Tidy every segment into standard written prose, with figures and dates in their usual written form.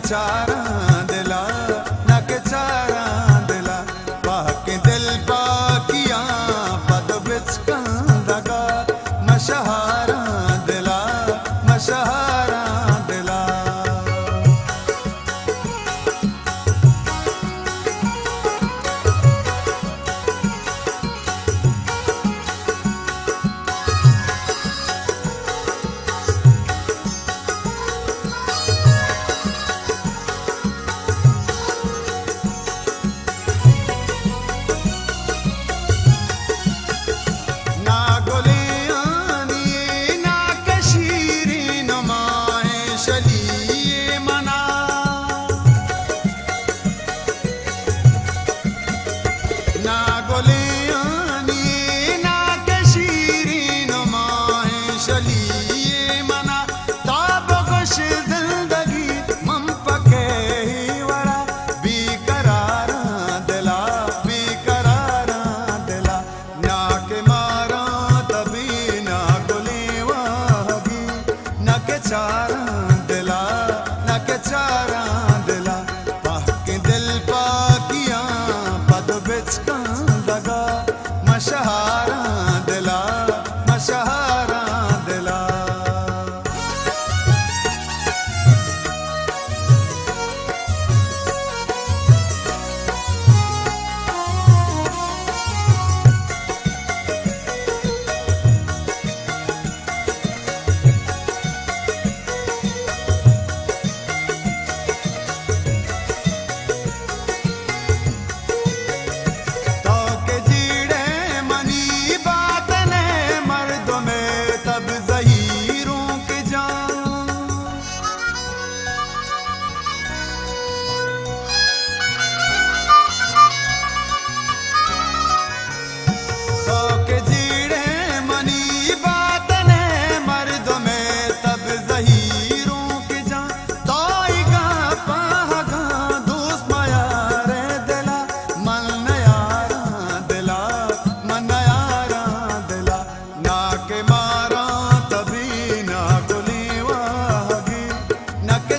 चारां दिला नक चारां दिला पाके दिल पाकियां पद बिच कंदगा मशहारां दिला मशहारां दिला चारां दिला नक चारां दिला पाके दिल पाकियां पद बिच कंदगा मशहारां दिला मशहारां दिला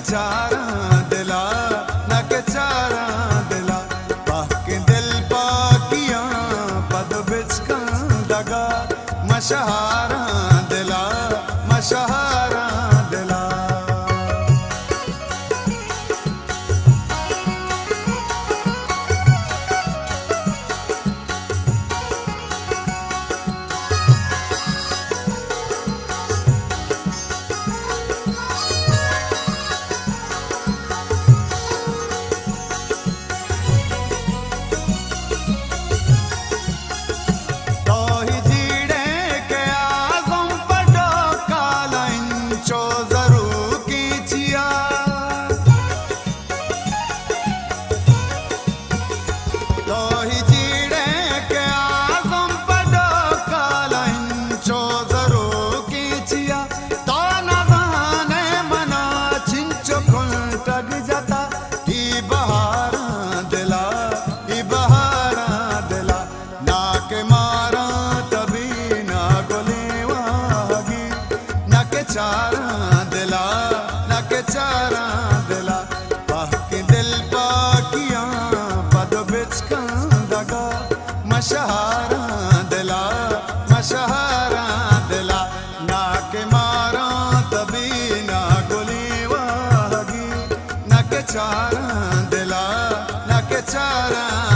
चारां दिला नक चारां दिला पाके दिल पाकियां पद बिच कंदगा मशहारां दिला मशहारां दिला चारां दिला नक चारां दिला पाके दिल पाकियां पद बिच कंदगा मशहारां दिला मशहारां दिला नाक मारां तभी ना गोली वागी नक चारां दिला नक चारां